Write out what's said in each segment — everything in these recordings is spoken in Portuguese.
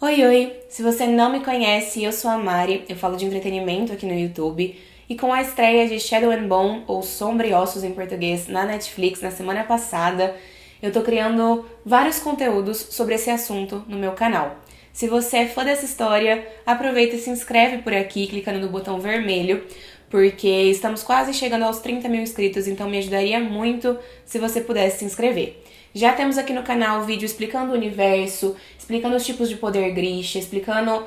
Oi, oi! Se você não me conhece, eu sou a Mari, eu falo de entretenimento aqui no YouTube, e com a estreia de Shadow and Bone, ou Sombra e Ossos em português, na Netflix na semana passada, eu tô criando vários conteúdos sobre esse assunto no meu canal. Se você é fã dessa história, aproveita e se inscreve por aqui, clicando no botão vermelho, porque estamos quase chegando aos 30 mil inscritos, então me ajudaria muito se você pudesse se inscrever. Já temos aqui no canal vídeo explicando o universo, explicando os tipos de poder Grisha, explicando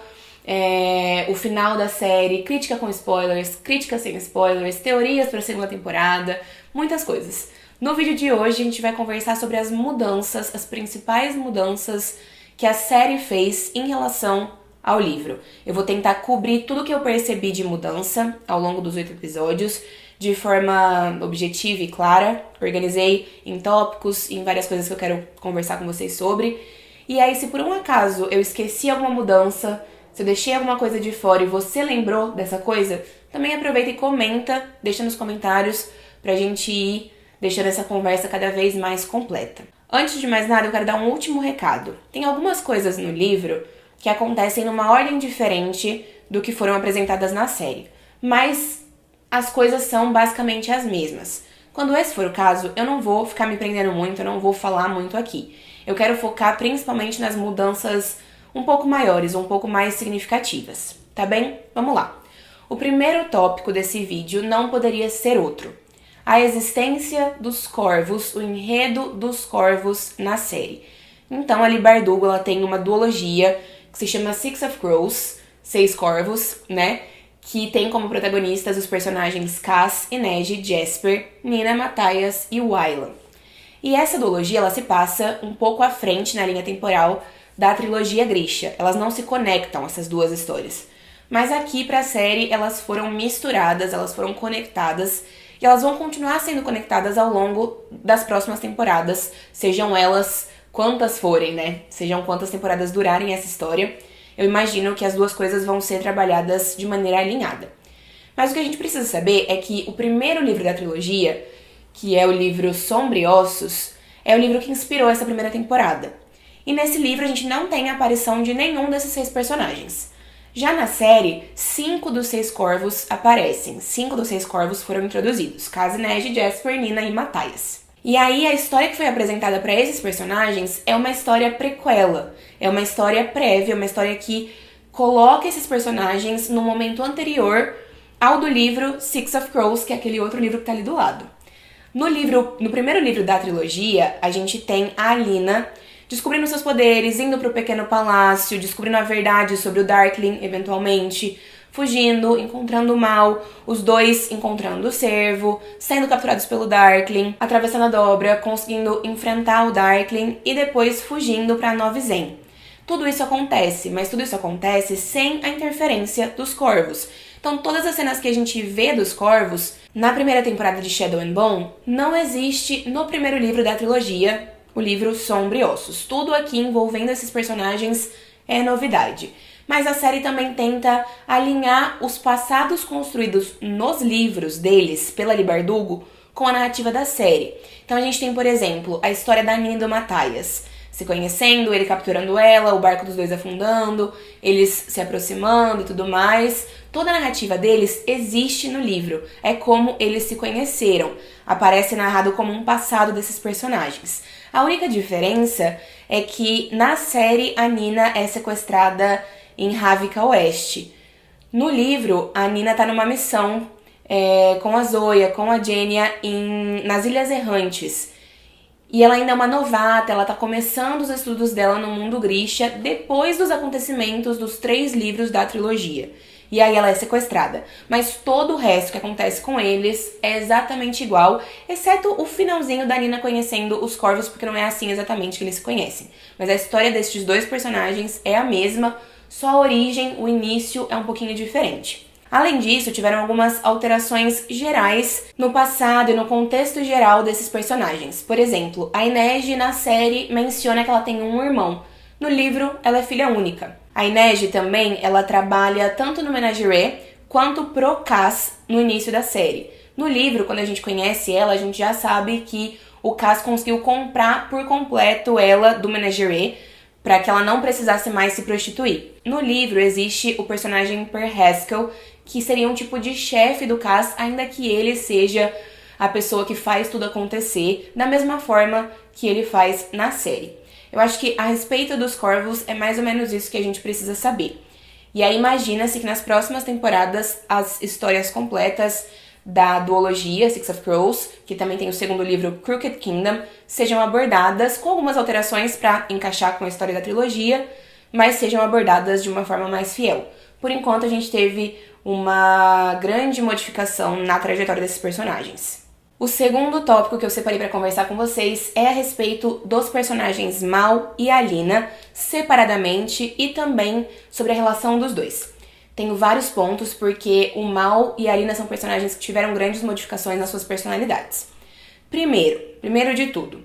o final da série, crítica com spoilers, crítica sem spoilers, teorias para a segunda temporada, muitas coisas. No vídeo de hoje a gente vai conversar sobre as mudanças, as principais mudanças que a série fez em relação ao livro. Eu vou tentar cobrir tudo que eu percebi de mudança ao longo dos 8 episódios, de forma objetiva e clara. Organizei em tópicos, em várias coisas que eu quero conversar com vocês sobre. E aí, se por um acaso eu esqueci alguma mudança, se eu deixei alguma coisa de fora e você lembrou dessa coisa, também aproveita e comenta, deixa nos comentários pra gente ir deixando essa conversa cada vez mais completa. Antes de mais nada, eu quero dar um último recado. Tem algumas coisas no livro que acontecem numa ordem diferente do que foram apresentadas na série, mas as coisas são basicamente as mesmas. Quando esse for o caso, eu não vou ficar me prendendo muito, eu não vou falar muito aqui. Eu quero focar principalmente nas mudanças um pouco maiores, um pouco mais significativas, tá bem? Vamos lá. O primeiro tópico desse vídeo não poderia ser outro: a existência dos corvos, o enredo dos corvos na série. Então, a Leigh Bardugo, ela tem uma duologia que se chama Six of Crows, Seis Corvos, né? Que tem como protagonistas os personagens Cass, Inej, Jasper, Nina, Matthias e Wylan. E essa duologia, ela se passa um pouco à frente na linha temporal da trilogia Grisha. Elas não se conectam, essas duas histórias. Mas aqui pra série, elas foram misturadas, elas foram conectadas, e elas vão continuar sendo conectadas ao longo das próximas temporadas, sejam elas quantas forem, né? Sejam quantas temporadas durarem essa história. Eu imagino que as duas coisas vão ser trabalhadas de maneira alinhada. Mas o que a gente precisa saber é que o primeiro livro da trilogia, que é o livro Sombra e Ossos, é o livro que inspirou essa primeira temporada. E nesse livro a gente não tem a aparição de nenhum desses 6 personagens. Já na série, 5 dos 6 corvos aparecem. 5 dos 6 corvos foram introduzidos: Cass, Inej, Jasper, Nina e Matthias. E aí a história que foi apresentada para esses personagens é uma história prequela, é uma história prévia, uma história que coloca esses personagens no momento anterior ao do livro Six of Crows, que é aquele outro livro que tá ali do lado. No primeiro livro da trilogia, a gente tem a Alina descobrindo seus poderes, indo pro pequeno palácio, descobrindo a verdade sobre o Darkling, eventualmente, fugindo, encontrando o mal, os dois encontrando o Cervo, sendo capturados pelo Darkling, atravessando a dobra, conseguindo enfrentar o Darkling e depois fugindo pra Nova Zen. Tudo isso acontece, mas tudo isso acontece sem a interferência dos corvos. Então todas as cenas que a gente vê dos corvos na primeira temporada de Shadow and Bone não existe no primeiro livro da trilogia, o livro Sombra e Ossos. Tudo aqui envolvendo esses personagens é novidade. Mas a série também tenta alinhar os passados construídos nos livros deles, pela Leigh Bardugo, com a narrativa da série. Então a gente tem, por exemplo, a história da Nina e do Matthias se conhecendo, ele capturando ela, o barco dos dois afundando, eles se aproximando e tudo mais. Toda a narrativa deles existe no livro. É como eles se conheceram. Aparece narrado como um passado desses personagens. A única diferença é que na série a Nina é sequestrada em Ravnica Oeste. No livro, a Nina tá numa missão com a Zoya, com a Genya nas Ilhas Errantes. E ela ainda é uma novata, ela tá começando os estudos dela no mundo Grisha depois dos acontecimentos dos 3 livros da trilogia. E aí ela é sequestrada. Mas todo o resto que acontece com eles é exatamente igual, exceto o finalzinho da Nina conhecendo os corvos, porque não é assim exatamente que eles se conhecem. Mas a história destes 2 personagens é a mesma, só a origem, o início é um pouquinho diferente. Além disso, tiveram algumas alterações gerais no passado e no contexto geral desses personagens. Por exemplo, a Inej na série menciona que ela tem um irmão. No livro, ela é filha única. A Inej também, ela trabalha tanto no Menagerie quanto pro Cass no início da série. No livro, quando a gente conhece ela, a gente já sabe que o Cass conseguiu comprar por completo ela do Menagerie para que ela não precisasse mais se prostituir. No livro existe o personagem Per Haskell, que seria um tipo de chefe do Cass, ainda que ele seja a pessoa que faz tudo acontecer, da mesma forma que ele faz na série. Eu acho que a respeito dos Corvos é mais ou menos isso que a gente precisa saber. E aí imagina-se que nas próximas temporadas as histórias completas da duologia Six of Crows, que também tem o segundo livro Crooked Kingdom, sejam abordadas com algumas alterações para encaixar com a história da trilogia, mas sejam abordadas de uma forma mais fiel. Por enquanto a gente teve uma grande modificação na trajetória desses personagens. O segundo tópico que eu separei para conversar com vocês é a respeito dos personagens Mal e Alina, separadamente, e também sobre a relação dos dois. Tenho vários pontos porque o Mal e a Alina são personagens que tiveram grandes modificações nas suas personalidades. Primeiro de tudo,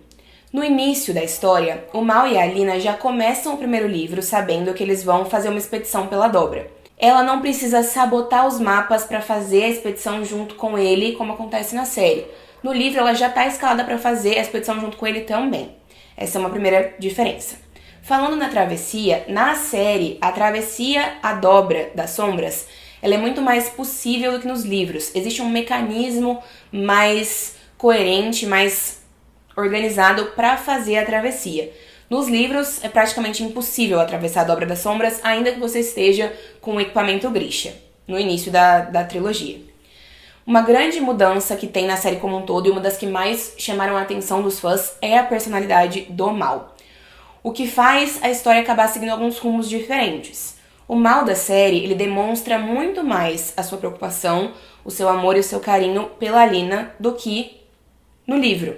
no início da história, o Mal e a Alina já começam o primeiro livro sabendo que eles vão fazer uma expedição pela Dobra. Ela não precisa sabotar os mapas para fazer a expedição junto com ele, como acontece na série. No livro, ela já está escalada para fazer a expedição junto com ele também. Essa é uma primeira diferença. Falando na travessia, na série, a travessia à Dobra das Sombras, ela é muito mais possível do que nos livros. Existe um mecanismo mais coerente, mais organizado para fazer a travessia. Nos livros, é praticamente impossível atravessar a Dobra das Sombras, ainda que você esteja com o equipamento Grisha, no início da trilogia. Uma grande mudança que tem na série como um todo, e uma das que mais chamaram a atenção dos fãs, é a personalidade do Mal. O que faz a história acabar seguindo alguns rumos diferentes. O Mal da série, ele demonstra muito mais a sua preocupação, o seu amor e o seu carinho pela Alina do que no livro.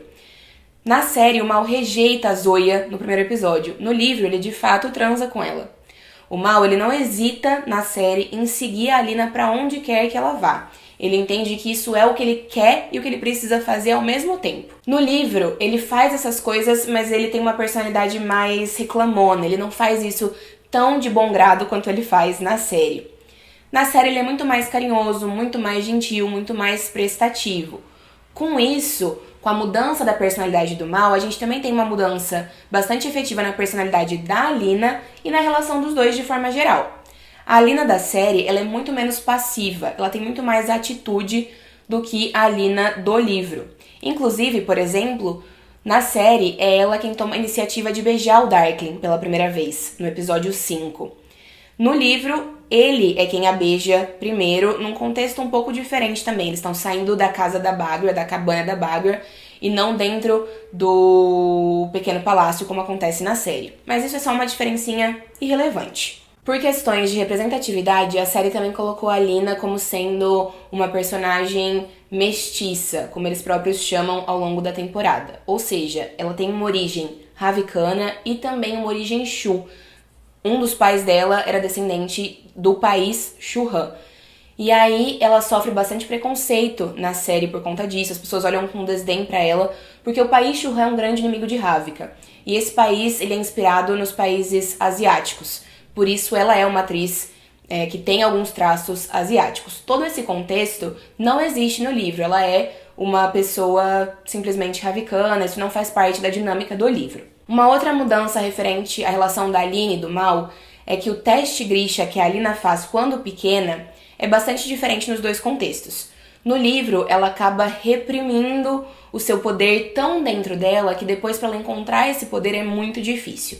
Na série, o Mal rejeita a Zoya no primeiro episódio. No livro, ele de fato transa com ela. O Mal, ele não hesita na série em seguir a Alina para onde quer que ela vá. Ele entende que isso é o que ele quer e o que ele precisa fazer ao mesmo tempo. No livro, ele faz essas coisas, mas ele tem uma personalidade mais reclamona. Ele não faz isso tão de bom grado quanto ele faz na série. Na série, ele é muito mais carinhoso, muito mais gentil, muito mais prestativo. Com isso, com a mudança da personalidade do Mal, a gente também tem uma mudança bastante efetiva na personalidade da Alina e na relação dos dois de forma geral. A Alina da série, ela é muito menos passiva, ela tem muito mais atitude do que a Alina do livro. Inclusive, por exemplo, na série é ela quem toma a iniciativa de beijar o Darkling pela primeira vez, no episódio 5. No livro, ele é quem a beija primeiro, num contexto um pouco diferente também. Eles estão saindo da casa da Bagra, da cabana da Bagra, e não dentro do pequeno palácio, como acontece na série. Mas isso é só uma diferencinha irrelevante. Por questões de representatividade, a série também colocou a Alina como sendo uma personagem mestiça, como eles próprios chamam ao longo da temporada. Ou seja, ela tem uma origem Ravikana e também uma origem Shu. Um dos pais dela era descendente do país Shu-Han. E aí ela sofre bastante preconceito na série por conta disso. As pessoas olham com desdém pra ela, porque o país Shu-Han é um grande inimigo de Ravika. E esse país, ele é inspirado nos países asiáticos. Por isso ela é uma atriz que tem alguns traços asiáticos. Todo esse contexto não existe no livro. Ela é uma pessoa simplesmente Ravikana, isso não faz parte da dinâmica do livro. Uma outra mudança referente à relação da Aline e do Mal é que o teste Grisha que a Alina faz quando pequena é bastante diferente nos dois contextos. No livro, ela acaba reprimindo o seu poder tão dentro dela que depois para ela encontrar esse poder é muito difícil.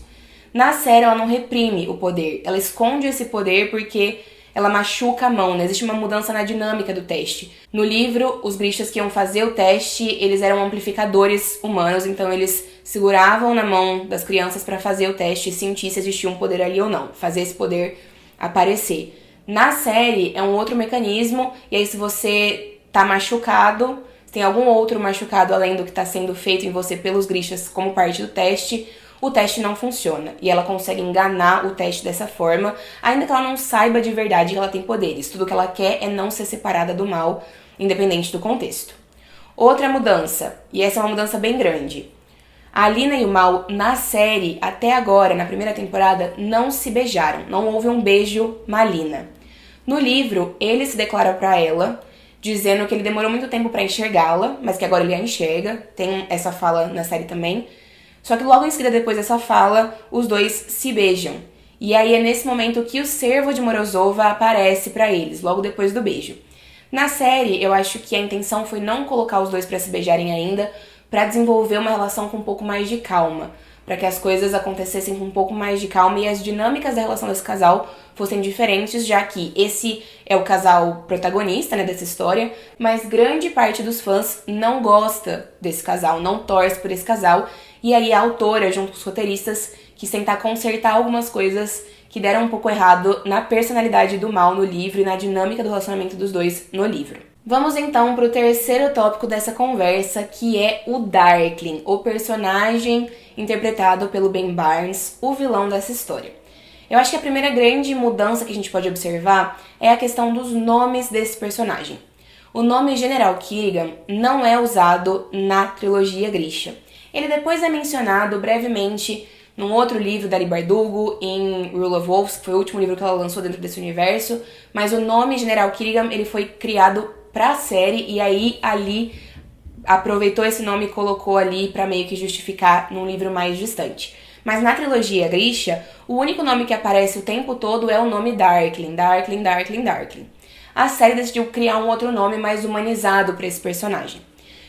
Na série, ela não reprime o poder, ela esconde esse poder porque ela machuca a mão, né? Existe uma mudança na dinâmica do teste. No livro, os Grishas que iam fazer o teste, eles eram amplificadores humanos, então eles seguravam na mão das crianças para fazer o teste e sentir se existia um poder ali ou não, fazer esse poder aparecer. Na série, é um outro mecanismo, e aí se você tá machucado, se tem algum outro machucado além do que tá sendo feito em você pelos Grishas como parte do teste, o teste não funciona. E ela consegue enganar o teste dessa forma, ainda que ela não saiba de verdade que ela tem poderes. Tudo que ela quer é não ser separada do mal, independente do contexto. Outra mudança, e essa é uma mudança bem grande. A Alina e o Mal, na série, até agora, na primeira temporada, não se beijaram. Não houve um beijo Malina. No livro, ele se declara pra ela, dizendo que ele demorou muito tempo pra enxergá-la, mas que agora ele a enxerga. Tem essa fala na série também. Só que logo em seguida, depois dessa fala, os dois se beijam. E aí é nesse momento que o servo de Morozova aparece pra eles, logo depois do beijo. Na série, eu acho que a intenção foi não colocar os dois pra se beijarem ainda, pra desenvolver uma relação com um pouco mais de calma, pra que as coisas acontecessem com um pouco mais de calma e as dinâmicas da relação desse casal fossem diferentes, já que esse é o casal protagonista, né, dessa história, mas grande parte dos fãs não gosta desse casal, não torce por esse casal, e aí a autora, junto com os roteiristas, quis tentar consertar algumas coisas que deram um pouco errado na personalidade do Mal no livro e na dinâmica do relacionamento dos dois no livro. Vamos então para o terceiro tópico dessa conversa, que é o Darkling, o personagem interpretado pelo Ben Barnes, o vilão dessa história. Eu acho que a primeira grande mudança que a gente pode observar é a questão dos nomes desse personagem. O nome General Kirigan não é usado na trilogia Grisha. Ele depois é mencionado brevemente num outro livro da Leigh Bardugo, em Rule of Wolves, que foi o último livro que ela lançou dentro desse universo, mas o nome General Kirigan ele foi criado pra série, e aí ali aproveitou esse nome e colocou ali pra meio que justificar num livro mais distante. Mas na trilogia Grisha, o único nome que aparece o tempo todo é o nome Darkling, Darkling, Darkling, Darkling. A série decidiu criar um outro nome mais humanizado pra esse personagem.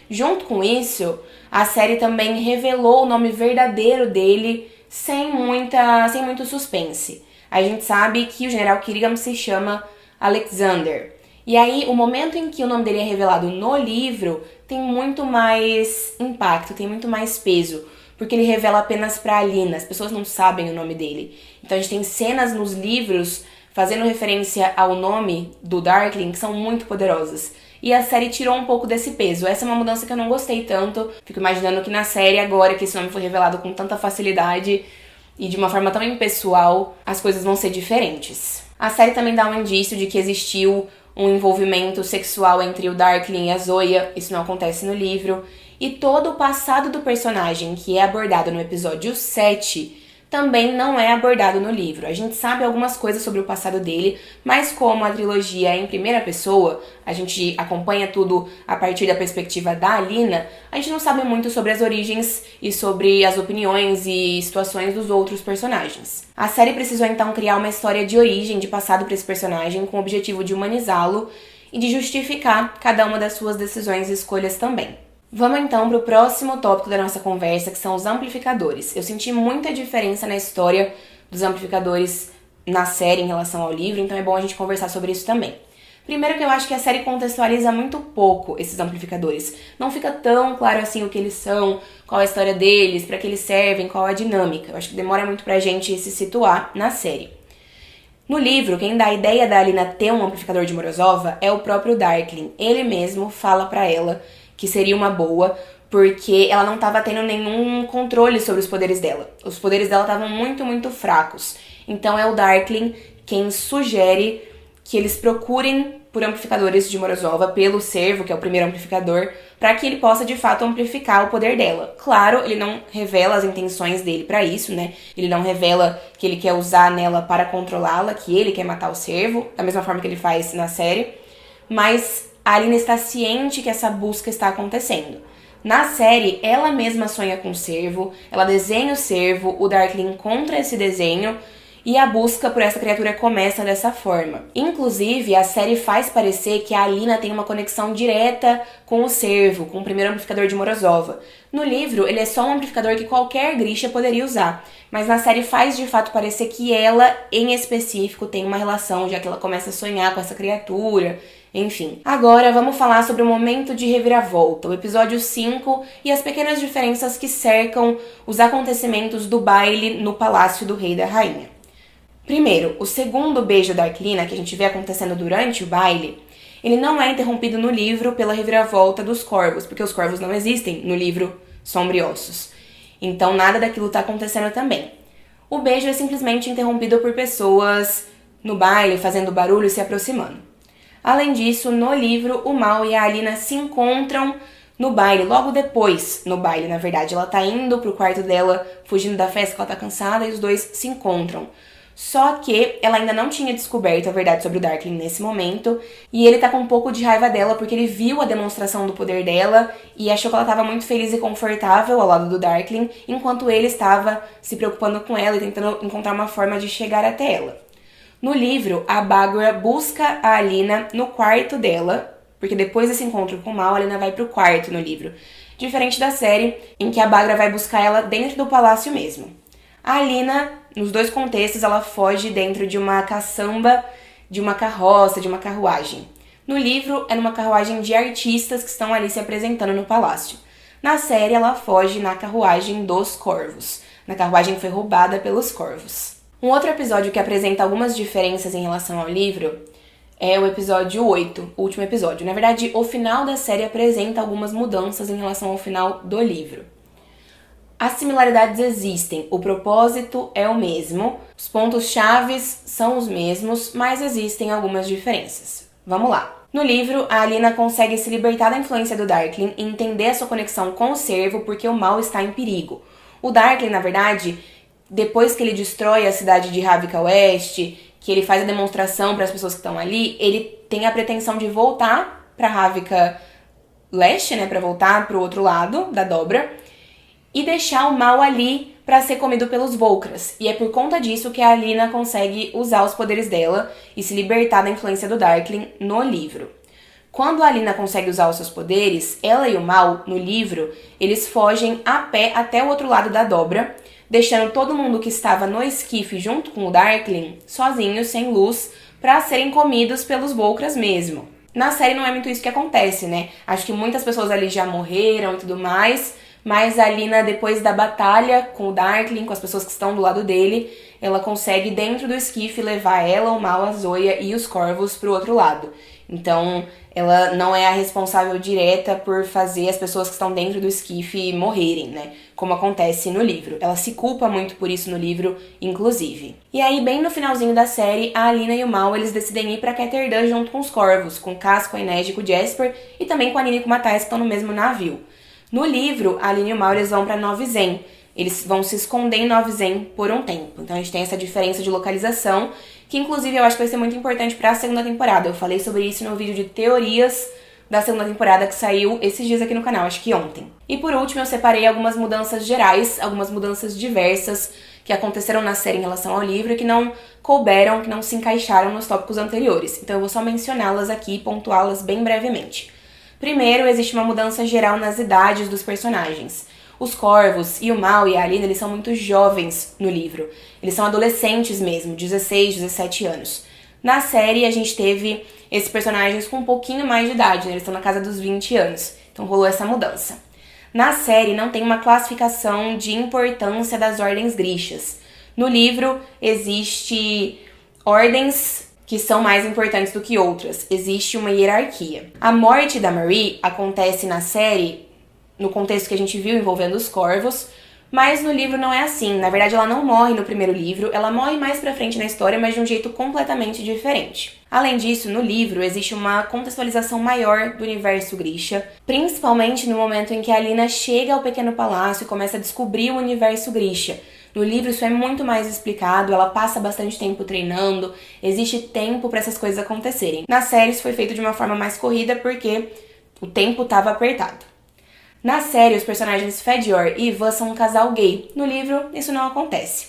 Junto com isso, a série também revelou o nome verdadeiro dele sem muito suspense. A gente sabe que o General Kirigan se chama Alexander. E aí, o momento em que o nome dele é revelado no livro tem muito mais impacto, tem muito mais peso, porque ele revela apenas pra Alina, as pessoas não sabem o nome dele. Então a gente tem cenas nos livros fazendo referência ao nome do Darkling que são muito poderosas. E a série tirou um pouco desse peso. Essa é uma mudança que eu não gostei tanto. Fico imaginando que na série, agora que esse nome foi revelado com tanta facilidade e de uma forma tão impessoal, as coisas vão ser diferentes. A série também dá um indício de que existiu um envolvimento sexual entre o Darkling e a Zoya. Isso não acontece no livro. E todo o passado do personagem, que é abordado no episódio 7, também não é abordado no livro. A gente sabe algumas coisas sobre o passado dele, mas como a trilogia é em primeira pessoa, a gente acompanha tudo a partir da perspectiva da Alina, a gente não sabe muito sobre as origens e sobre as opiniões e situações dos outros personagens. A série precisou então criar uma história de origem, de passado para esse personagem, com o objetivo de humanizá-lo e de justificar cada uma das suas decisões e escolhas também. Vamos então para o próximo tópico da nossa conversa, que são os amplificadores. Eu senti muita diferença na história dos amplificadores na série em relação ao livro, então é bom a gente conversar sobre isso também. Primeiro que eu acho que a série contextualiza muito pouco esses amplificadores. Não fica tão claro assim o que eles são, qual é a história deles, para que eles servem, qual a dinâmica. Eu acho que demora muito pra gente se situar na série. No livro, quem dá a ideia da Alina ter um amplificador de Morozova é o próprio Darkling. Ele mesmo fala pra ela que seria uma boa, porque ela não estava tendo nenhum controle sobre os poderes dela. Os poderes dela estavam muito fracos. Então é o Darkling quem sugere que eles procurem por amplificadores de Morozova pelo servo, que é o primeiro amplificador, para que ele possa de fato amplificar o poder dela. Claro, ele não revela as intenções dele para isso, né? Ele não revela que ele quer usar nela para controlá-la, que ele quer matar o servo, da mesma forma que ele faz na série, mas a Alina está ciente que essa busca está acontecendo. Na série, ela mesma sonha com o servo, ela desenha o servo, o Darkling encontra esse desenho e a busca por essa criatura começa dessa forma. Inclusive, a série faz parecer que a Alina tem uma conexão direta com o servo, com o primeiro amplificador de Morozova. No livro, ele é só um amplificador que qualquer Grisha poderia usar, mas na série faz de fato parecer que ela, em específico, tem uma relação, já que ela começa a sonhar com essa criatura. Enfim, agora vamos falar sobre o momento de reviravolta, o episódio 5 e as pequenas diferenças que cercam os acontecimentos do baile no palácio do rei e da rainha. Primeiro, o segundo beijo da Arklina, que a gente vê acontecendo durante o baile, ele não é interrompido no livro pela reviravolta dos corvos, porque os corvos não existem no livro Sombriossos. Então nada daquilo está acontecendo também. O beijo é simplesmente interrompido por pessoas no baile, fazendo barulho e se aproximando. Além disso, no livro, o Mal e a Alina se encontram no baile, logo depois, no baile, na verdade. Ela tá indo pro quarto dela, fugindo da festa, que ela tá cansada, e os dois se encontram. Só que ela ainda não tinha descoberto a verdade sobre o Darkling nesse momento, e ele tá com um pouco de raiva dela porque ele viu a demonstração do poder dela e achou que ela estava muito feliz e confortável ao lado do Darkling, enquanto ele estava se preocupando com ela e tentando encontrar uma forma de chegar até ela. No livro, a Baghra busca a Alina no quarto dela, porque depois desse encontro com o mal, a Alina vai pro quarto no livro. Diferente da série, em que a Baghra vai buscar ela dentro do palácio mesmo. A Alina, nos dois contextos, ela foge dentro de uma caçamba, de uma carroça, de uma carruagem. No livro, é numa carruagem de artistas que estão ali se apresentando no palácio. Na série, ela foge na carruagem dos corvos, na carruagem que foi roubada pelos corvos. Um outro episódio que apresenta algumas diferenças em relação ao livro é o episódio 8, o último episódio. Na verdade, o final da série apresenta algumas mudanças em relação ao final do livro. As similaridades existem, o propósito é o mesmo, os pontos chaves são os mesmos, mas existem algumas diferenças. Vamos lá. No livro, a Alina consegue se libertar da influência do Darkling e entender a sua conexão com o Cervo porque o mal está em perigo. O Darkling, na verdade, depois que ele destrói a cidade de Ravnica Oeste, que ele faz a demonstração para as pessoas que estão ali, ele tem a pretensão de voltar para Ravnica Leste, né, para voltar para o outro lado da dobra, e deixar o mal ali para ser comido pelos Volcras. E é por conta disso que a Alina consegue usar os poderes dela e se libertar da influência do Darkling no livro. Quando a Alina consegue usar os seus poderes, ela e o mal, no livro, eles fogem a pé até o outro lado da dobra, deixando todo mundo que estava no esquife junto com o Darkling sozinhos, sem luz, para serem comidos pelos Volcras mesmo. Na série não é muito isso que acontece, né? Acho que muitas pessoas ali já morreram e tudo mais, mas a Alina, depois da batalha com o Darkling, com as pessoas que estão do lado dele, ela consegue, dentro do esquife, levar ela, o mal, a Zoya e os corvos pro outro lado. Então, ela não é a responsável direta por fazer as pessoas que estão dentro do esquife morrerem, né? Como acontece no livro. Ela se culpa muito por isso no livro, inclusive. E aí, bem no finalzinho da série, a Alina e o mal, eles decidem ir pra Ketterdã junto com os corvos, com Casco, a Inês e com o Jasper, e também com a Nina e com o Matthijs, que estão no mesmo navio. No livro, a Alina e o mal, eles vão pra Nova Zen. Eles vão se esconder em Nova Zen por um tempo. Então a gente tem essa diferença de localização, que inclusive eu acho que vai ser muito importante pra segunda temporada. Eu falei sobre isso no vídeo de teorias da segunda temporada que saiu esses dias aqui no canal, acho que ontem. E por último, eu separei algumas mudanças gerais, algumas mudanças diversas que aconteceram na série em relação ao livro e que não couberam, que não se encaixaram nos tópicos anteriores. Então eu vou só mencioná-las aqui e pontuá-las bem brevemente. Primeiro, existe uma mudança geral nas idades dos personagens. Os corvos e o mal e a Alina, eles são muito jovens no livro. Eles são adolescentes mesmo, 16, 17 anos. Na série, a gente teve esses personagens com um pouquinho mais de idade, né? Eles estão na casa dos 20 anos. Então rolou essa mudança. Na série, não tem uma classificação de importância das ordens grixas. No livro, existe ordens que são mais importantes do que outras. Existe uma hierarquia. A morte da Marie acontece na série no contexto que a gente viu envolvendo os corvos, mas no livro não é assim. Na verdade, ela não morre no primeiro livro, ela morre mais pra frente na história, mas de um jeito completamente diferente. Além disso, no livro existe uma contextualização maior do universo Grisha, principalmente no momento em que a Alina chega ao pequeno palácio e começa a descobrir o universo Grisha. No livro isso é muito mais explicado, ela passa bastante tempo treinando, existe tempo para essas coisas acontecerem. Na série isso foi feito de uma forma mais corrida porque o tempo estava apertado. Na série, os personagens Fedior e Ivan são um casal gay. No livro, isso não acontece.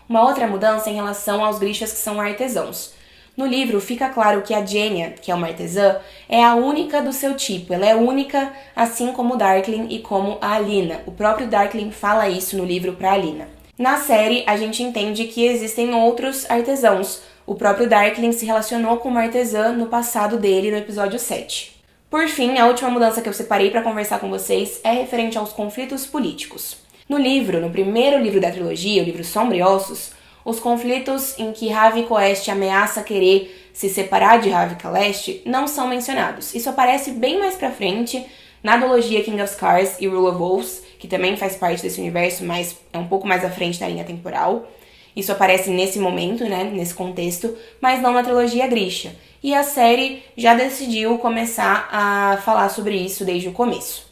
Uma outra mudança é em relação aos Grishas que são artesãos. No livro, fica claro que a Genya, que é uma artesã, é a única do seu tipo. Ela é única, assim como o Darkling e como a Alina. O próprio Darkling fala isso no livro pra Alina. Na série, a gente entende que existem outros artesãos. O próprio Darkling se relacionou com uma artesã no passado dele, no episódio 7. Por fim, a última mudança que eu separei para conversar com vocês é referente aos conflitos políticos. No livro, no primeiro livro da trilogia, o livro Sombra e Ossos, os conflitos em que Ravnica Oeste ameaça querer se separar de Ravnica Leste não são mencionados. Isso aparece bem mais pra frente na duologia King of Scars e Rule of Wolves, que também faz parte desse universo, mas é um pouco mais à frente da linha temporal. Isso aparece nesse momento, né, nesse contexto, mas não na trilogia Grisha. E a série já decidiu começar a falar sobre isso desde o começo.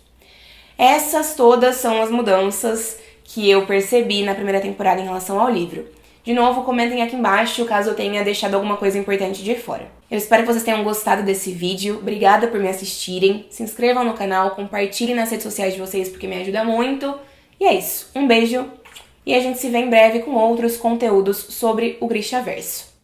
Essas todas são as mudanças que eu percebi na primeira temporada em relação ao livro. De novo, comentem aqui embaixo caso eu tenha deixado alguma coisa importante de fora. Eu espero que vocês tenham gostado desse vídeo. Obrigada por me assistirem. Se inscrevam no canal, compartilhem nas redes sociais de vocês porque me ajuda muito. E é isso. Um beijo e a gente se vê em breve com outros conteúdos sobre o Grishaverso.